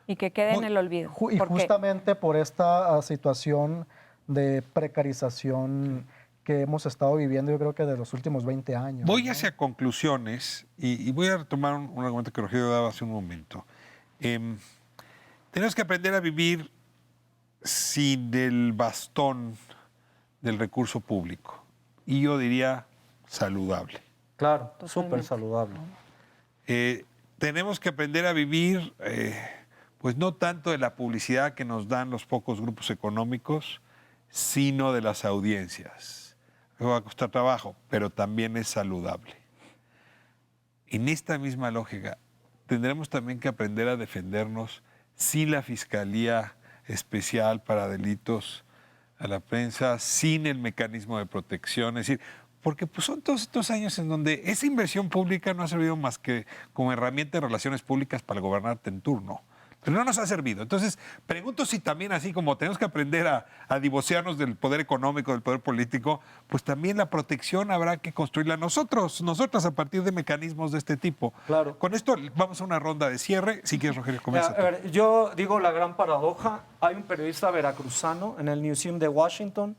Y que quede en el olvido. Y porque justamente por esta situación de precarización que hemos estado viviendo, yo creo que de los últimos 20 años. Voy hacia conclusiones y voy a retomar un argumento que Rogelio daba hace un momento. Tenemos que aprender a vivir sin el bastón del recurso público. Y yo diría saludable. Claro, Totalmente. súper saludable. Tenemos que aprender a vivir, pues no tanto de la publicidad que nos dan los pocos grupos económicos, sino de las audiencias. Me va a costar trabajo, pero también es saludable. En esta misma lógica, tendremos también que aprender a defendernos sin la Fiscalía Especial para Delitos a la Prensa, sin el mecanismo de protección. Es decir, porque pues, son todos estos años en donde esa inversión pública no ha servido más que como herramienta de relaciones públicas para el gobernante en turno. Pero no nos ha servido. Entonces, pregunto si también así como tenemos que aprender a divorciarnos del poder económico, del poder político, pues también la protección habrá que construirla nosotras a partir de mecanismos de este tipo. Claro. Con esto vamos a una ronda de cierre. Si quieres, Rogelio, comienza. A ver, yo digo la gran paradoja. Hay un periodista veracruzano en el Museum de Washington,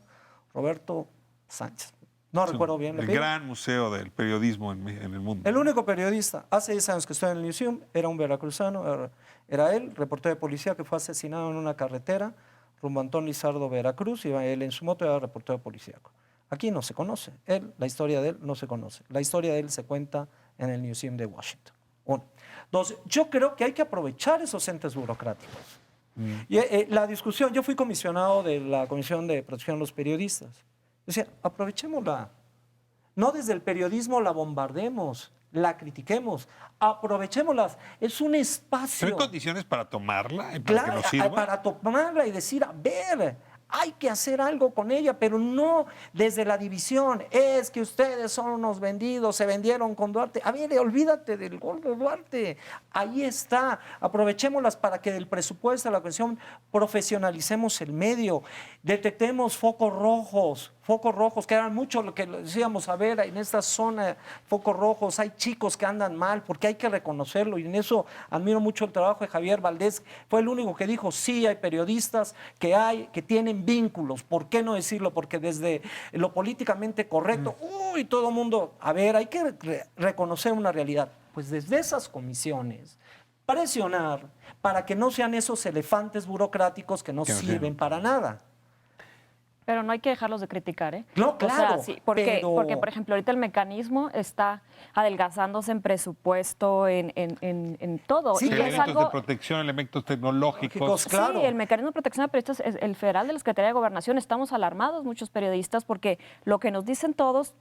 Roberto Sánchez. No recuerdo bien. El gran museo del periodismo en el mundo. El único periodista, hace 10 años que estoy en el Museum, era un veracruzano, era él, reportero de policía que fue asesinado en una carretera rumbo a Antón Lizardo, Veracruz, iba él en su moto, era reportero policíaco. Aquí no se conoce, la historia de él no se conoce. La historia de él se cuenta en el Museum de Washington. Uno. Dos, yo creo que hay que aprovechar esos entes burocráticos. Y, la discusión, yo fui comisionado de la Comisión de Protección de los Periodistas. Decía, aprovechémosla. No desde el periodismo la bombardemos, la critiquemos, aprovechémoslas. Es un espacio. ¿Hay condiciones para tomarla? ¿Para Claro, que nos sirva? para tomarla y decir, a ver, hay que hacer algo con ella, pero no desde la división. Es que ustedes son unos vendidos, se vendieron con Duarte. A ver, olvídate del gordo Duarte. Ahí está. Aprovechémoslas para que del presupuesto de la Comisión profesionalicemos el medio, detectemos focos rojos, que eran mucho lo que decíamos, a ver, en esta zona, focos rojos, hay chicos que andan mal, porque hay que reconocerlo, y en eso admiro mucho el trabajo de Javier Valdés, fue el único que dijo, sí, hay periodistas que tienen vínculos, ¿por qué no decirlo? Porque desde lo políticamente correcto, todo el mundo, a ver, hay que reconocer una realidad, pues desde esas comisiones, presionar para que no sean esos elefantes burocráticos que no sirven para nada. Pero no hay que dejarlos de criticar, ¿eh? No, claro, O sea, sí, porque, por ejemplo, ahorita el mecanismo está adelgazándose en presupuesto, en todo. Sí, y es elementos algo, de protección, elementos tecnológicos. Claro. Sí, el mecanismo de protección de periodistas, el federal de la Secretaría de Gobernación, estamos alarmados muchos periodistas porque lo que nos dicen todos,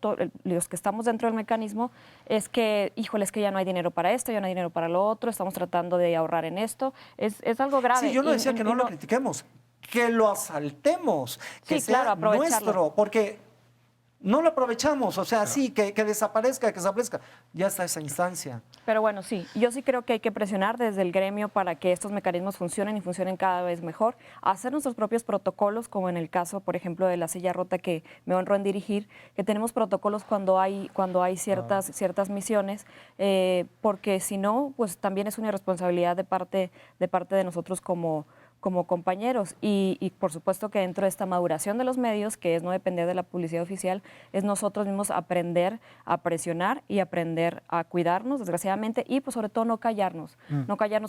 los que estamos dentro del mecanismo, es que, híjole, es que ya no hay dinero para esto, ya no hay dinero para lo otro, estamos tratando de ahorrar en esto. Es algo grave. Sí, yo no decía que no lo critiquemos, que lo asaltemos, que Sí, sea claro, aprovecharlo. nuestro, porque no lo aprovechamos, o sea, sí, que desaparezca, ya está esa instancia. Pero bueno, sí, yo sí creo que hay que presionar desde el gremio para que estos mecanismos funcionen y funcionen cada vez mejor, hacer nuestros propios protocolos, como en el caso, por ejemplo, de la silla rota que me honro en dirigir, que tenemos protocolos cuando hay ciertas misiones, porque si no, pues también es una irresponsabilidad de parte de nosotros como compañeros y por supuesto que dentro de esta maduración de los medios, que es no depender de la publicidad oficial, es nosotros mismos aprender a presionar y aprender a cuidarnos, desgraciadamente, y pues sobre todo no callarnos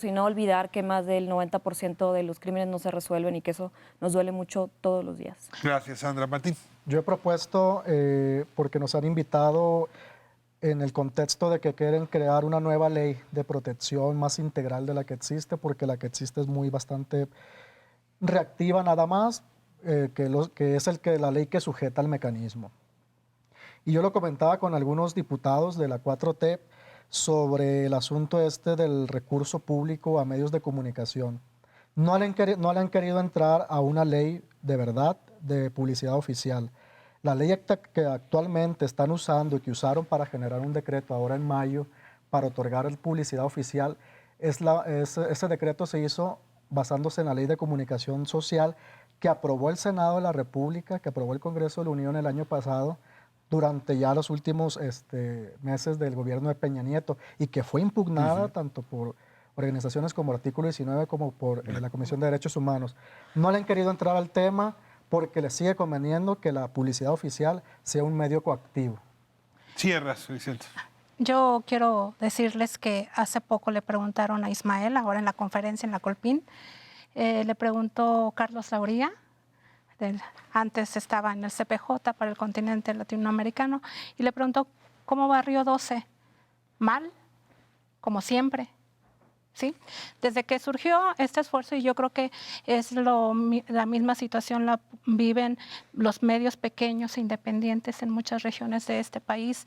y no olvidar que más del 90% de los crímenes no se resuelven y que eso nos duele mucho todos los días. Gracias, Sandra. Martín. Yo he propuesto, porque nos han invitado en el contexto de que quieren crear una nueva ley de protección más integral de la que existe, porque la que existe es bastante reactiva nada más, que es la ley que sujeta al mecanismo. Y yo lo comentaba con algunos diputados de la 4T sobre el asunto del recurso público a medios de comunicación. No le han querido entrar a una ley de verdad de publicidad oficial. La ley que actualmente están usando y que usaron para generar un decreto ahora en mayo para otorgar publicidad oficial, ese decreto se hizo basándose en la Ley de Comunicación Social que aprobó el Senado de la República, que aprobó el Congreso de la Unión el año pasado, durante ya los últimos meses del gobierno de Peña Nieto, y que fue impugnada tanto por organizaciones como Artículo 19 como por la Comisión de Derechos Humanos. No le han querido entrar al tema porque les sigue conveniendo que la publicidad oficial sea un medio coactivo. Cierras, Vicente. Yo quiero decirles que hace poco le preguntaron a Ismael, ahora en la conferencia en la Colpín, le preguntó Carlos Lauría, antes estaba en el CPJ para el continente latinoamericano, y le preguntó, ¿cómo va Río 12? Mal, como siempre. ¿Sí? Desde que surgió este esfuerzo, y yo creo que es la misma situación la viven los medios pequeños e independientes en muchas regiones de este país,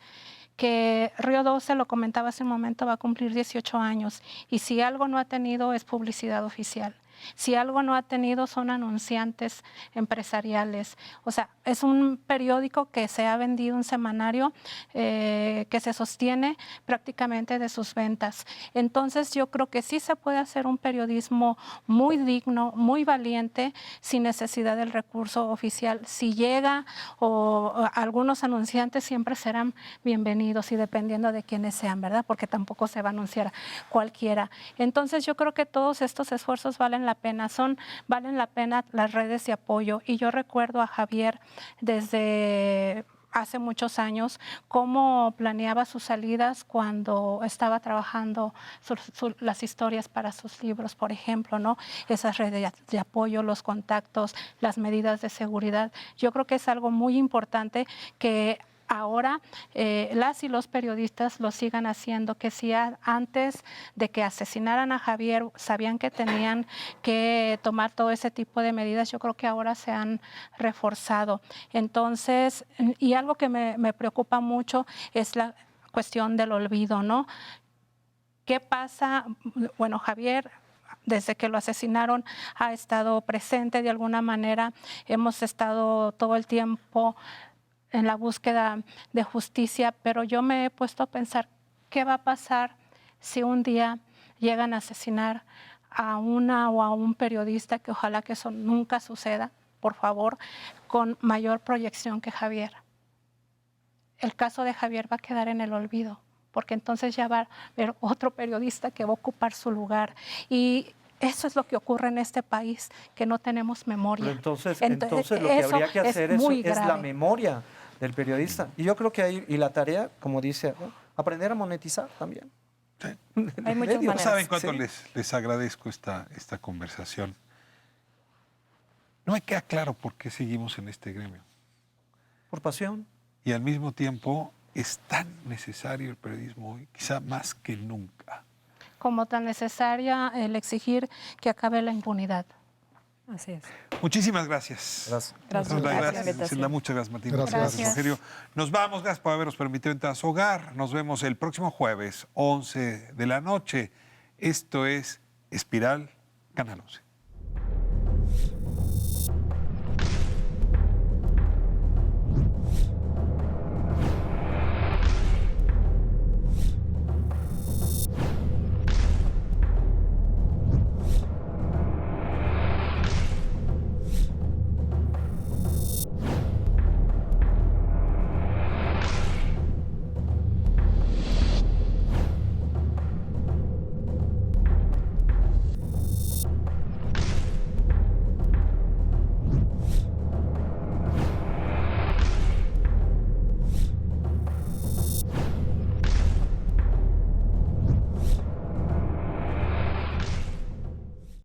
que Río 12, lo comentaba hace un momento, va a cumplir 18 años, y si algo no ha tenido es publicidad oficial. Si algo no ha tenido son anunciantes empresariales. O sea, es un periódico que se ha vendido, un semanario que se sostiene prácticamente de sus ventas. Entonces yo creo que sí se puede hacer un periodismo muy digno, muy valiente, sin necesidad del recurso oficial. Si llega o algunos anunciantes siempre serán bienvenidos y dependiendo de quiénes sean, ¿verdad? Porque tampoco se va a anunciar cualquiera. Entonces yo creo que todos estos esfuerzos valen la pena, valen la pena las redes de apoyo. Y yo recuerdo a Javier desde hace muchos años cómo planeaba sus salidas cuando estaba trabajando las historias para sus libros, por ejemplo, ¿no? Esas redes de apoyo, los contactos, las medidas de seguridad. Yo creo que es algo muy importante que ahora las y los periodistas lo sigan haciendo, que si antes de que asesinaran a Javier sabían que tenían que tomar todo ese tipo de medidas, yo creo que ahora se han reforzado. Entonces, y algo que me preocupa mucho es la cuestión del olvido, ¿no? ¿Qué pasa? Bueno, Javier, desde que lo asesinaron, ha estado presente de alguna manera. Hemos estado todo el tiempo en la búsqueda de justicia, pero yo me he puesto a pensar qué va a pasar si un día llegan a asesinar a una o a un periodista, que ojalá que eso nunca suceda, por favor, con mayor proyección que Javier. El caso de Javier va a quedar en el olvido, porque entonces ya va a haber otro periodista que va a ocupar su lugar. Y eso es lo que ocurre en este país, que no tenemos memoria. Pero entonces lo que habría que hacer es la memoria del periodista. Y yo creo que ahí, y la tarea, como dice, aprender a monetizar también. Sí. Hay muchas No maneras. saben cuánto Sí. les agradezco esta conversación. No me queda claro por qué seguimos en este gremio. Por pasión. Y al mismo tiempo es tan necesario el periodismo hoy, quizá más que nunca. Como tan necesaria el exigir que acabe la impunidad. Así es. Muchísimas gracias. Gracias. Gracias. Gracias. Muchas gracias, Martín. Gracias. Gracias. Rogelio. Nos vamos, gracias por habernos permitido entrar a su hogar. Nos vemos el próximo jueves, 11 de la noche. Esto es Espiral, Canal 11.